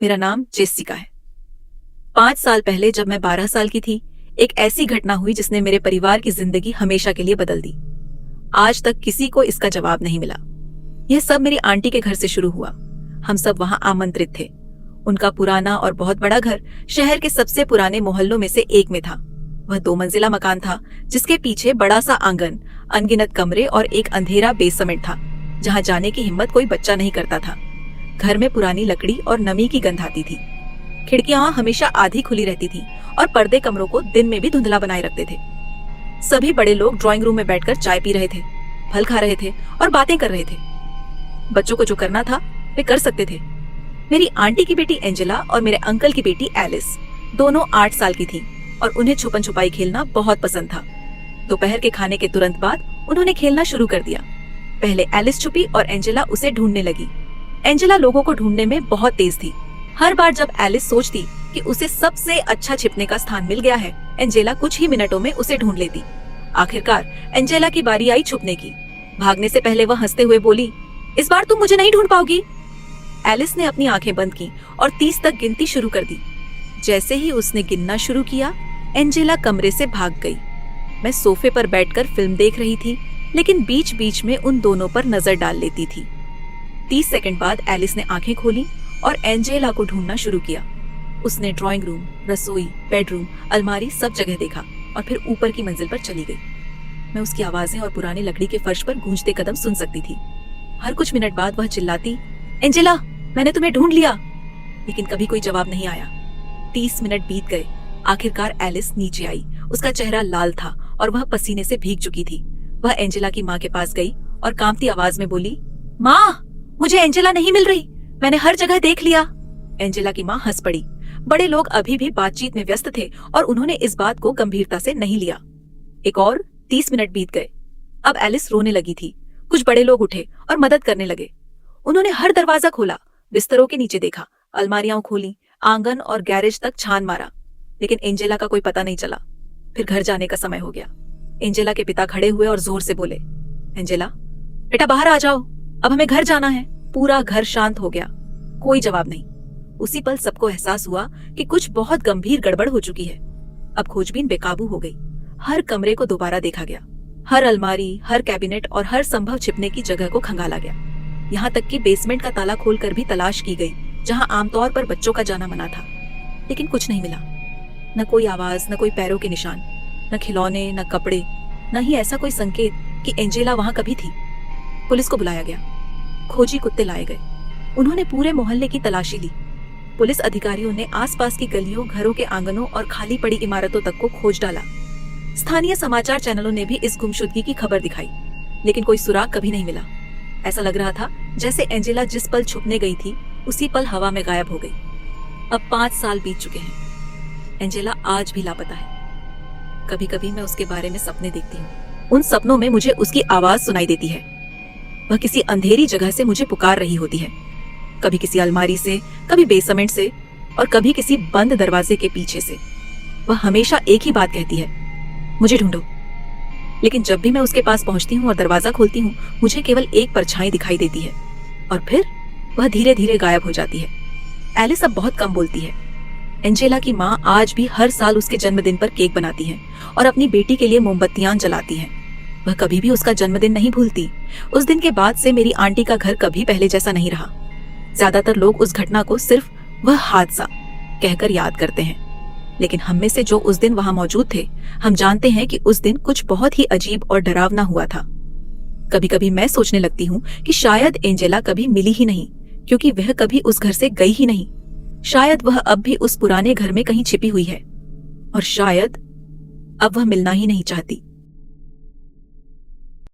मेरा नाम जेसिका है। 5 साल पहले जब मैं 12 साल की थी, एक ऐसी घटना हुई जिसने मेरे परिवार की जिंदगी हमेशा के लिए बदल दी। आज तक किसी को इसका जवाब नहीं मिला। यह सब मेरी आंटी के घर से शुरू हुआ। हम सब वहां आमंत्रित थे। उनका पुराना और बहुत बड़ा घर शहर के सबसे पुराने मोहल्लों में से एक में था। वह 2 मंजिला मकान था, जिसके पीछे बड़ा सा आंगन, अनगिनत कमरे और एक अंधेरा बेसमेंट था, जहां जाने की हिम्मत कोई बच्चा नहीं करता था। घर में पुरानी लकड़ी और नमी की गंध आती थी। खिड़कियां हमेशा आधी खुली रहती थी और पर्दे कमरों को दिन में भी धुंधला बनाए रखते थे। सभी बड़े लोग ड्राइंग रूम में बैठकर चाय पी रहे थे, फल खा रहे थे और बातें कर रहे थे। बच्चों को जो करना था वे कर सकते थे। मेरी आंटी की बेटी एंजेला और मेरे अंकल की बेटी एलिस दोनों 8 साल की थी और उन्हें छुपन छुपाई खेलना बहुत पसंद था। दोपहर के खाने के तुरंत बाद उन्होंने खेलना शुरू कर दिया। पहले एलिस छुपी और एंजेला उसे ढूंढने लगी। एंजेला लोगों को ढूंढने में बहुत तेज थी। हर बार जब एलिस सोचती कि उसे सबसे अच्छा छिपने का स्थान मिल गया है, एंजेला कुछ ही मिनटों में उसे ढूंढ लेती। आखिरकार एंजेला की बारी आई छुपने की। भागने से पहले वह हंसते हुए बोली, इस बार तुम मुझे नहीं ढूंढ पाओगी। एलिस ने अपनी आंखें बंद की और 30 तक गिनती शुरू कर दी। जैसे ही उसने गिनना शुरू किया, एंजेला कमरे से भाग गई। मैं सोफे पर बैठकर फिल्म देख रही थी, लेकिन बीच बीच में उन दोनों पर नजर डाल लेती थी। 30 सेकंड बाद एलिस ने आंखें खोली और एंजेला को ढूंढना शुरू किया। उसने ड्राइंग रूम, रसोई, बेडरूम, अलमारी सब जगह देखा और फिर ऊपर की मंजिल पर चली गई। मैं उसकी आवाजें और पुरानी लकड़ी के फर्श पर गूंजते कदम सुन सकती थी। हर कुछ मिनट बाद वह चिल्लाती, एंजेला, मैंने तुम्हें ढूंढ लिया। लेकिन कभी कोई जवाब नहीं आया। 30 मिनट बीत गए। आखिरकार एलिस नीचे आई। उसका चेहरा लाल था और वह पसीने से भीग चुकी थी। वह एंजेला की माँ के पास गई और कांपती आवाज में बोली, माँ, मुझे एंजेला नहीं मिल रही, मैंने हर जगह देख लिया। एंजेला की माँ हंस पड़ी। बड़े लोग अभी भी बातचीत में व्यस्त थे और उन्होंने इस बात को गंभीरता से नहीं लिया। एक और 30 मिनट बीत गए। अब एलिस रोने लगी थी। कुछ बड़े लोग उठे और मदद करने लगे। उन्होंने हर दरवाजा खोला, बिस्तरों के नीचे देखा, अलमारियां खोली, आंगन और गैरेज तक छान मारा, लेकिन एंजेला का कोई पता नहीं चला। फिर घर जाने का समय हो गया। एंजेला के पिता खड़े हुए और जोर से बोले, एंजेला, बेटा बाहर आ जाओ, अब हमें घर जाना है। पूरा घर शांत हो गया। कोई जवाब नहीं। उसी पल सबको एहसास हुआ कि कुछ बहुत गंभीर गड़बड़ हो चुकी है। अब खोजबीन बेकाबू हो गई। हर कमरे को दोबारा देखा गया। हर अलमारी, हर कैबिनेट और हर संभव छिपने की जगह को खंगाला गया। यहाँ तक कि बेसमेंट का ताला खोलकर भी तलाश की गई, जहाँ आमतौर पर बच्चों का जाना मना था। लेकिन कुछ नहीं मिला। न कोई आवाज, न कोई पैरों के निशान, न खिलौने, न कपड़े, न ही ऐसा कोई संकेत कि एंजेला वहां कभी थी। पुलिस को बुलाया गया। खोजी कुत्ते लाए गए। उन्होंने पूरे मोहल्ले की तलाशी ली। पुलिस अधिकारियों ने आसपास की गलियों, घरों के आंगनों और खाली पड़ी इमारतों तक को खोज डाला। स्थानीय समाचार चैनलों ने भी इस गुमशुदगी की खबर दिखाई, लेकिन कोई सुराग कभी नहीं मिला। ऐसा लग रहा था जैसे एंजेला जिस पल छुपने गई थी, उसी पल हवा में गायब हो गई। अब 5 साल बीत चुके हैं। एंजेला आज भी लापता है। कभी कभी मैं उसके बारे में सपने देखती हूँ। उन सपनों में मुझे उसकी आवाज सुनाई देती है। वह किसी अंधेरी जगह से मुझे पुकार रही होती है, कभी किसी अलमारी से, कभी बेसमेंट से और कभी किसी बंद दरवाजे के पीछे से। वह हमेशा एक ही बात कहती है, मुझे ढूंढो। लेकिन जब भी मैं उसके पास पहुंचती हूँ और दरवाजा खोलती हूँ, मुझे केवल एक परछाई दिखाई देती है और फिर वह धीरे धीरे गायब हो जाती है। एलिस अब बहुत कम बोलती है। एंजेला की माँ आज भी हर साल उसके जन्मदिन पर केक बनाती है और अपनी बेटी के लिए मोमबत्तियां जलाती है। वह कभी भी उसका जन्मदिन नहीं भूलती। उस दिन के बाद से मेरी आंटी का घर कभी पहले जैसा नहीं रहा। ज्यादातर लोग उस घटना को सिर्फ वह हादसा कहकर याद करते हैं, लेकिन हम में से जो उस दिन वहां मौजूद थे, हम जानते हैं कि उस दिन कुछ बहुत ही अजीब और डरावना हुआ था। कभी कभी मैं सोचने लगती हूँ कि शायद एंजेला कभी मिली ही नहीं, क्योंकि वह कभी उस घर से गई ही नहीं। शायद वह अब भी उस पुराने घर में कहीं छिपी हुई है और शायद अब वह मिलना ही नहीं चाहती।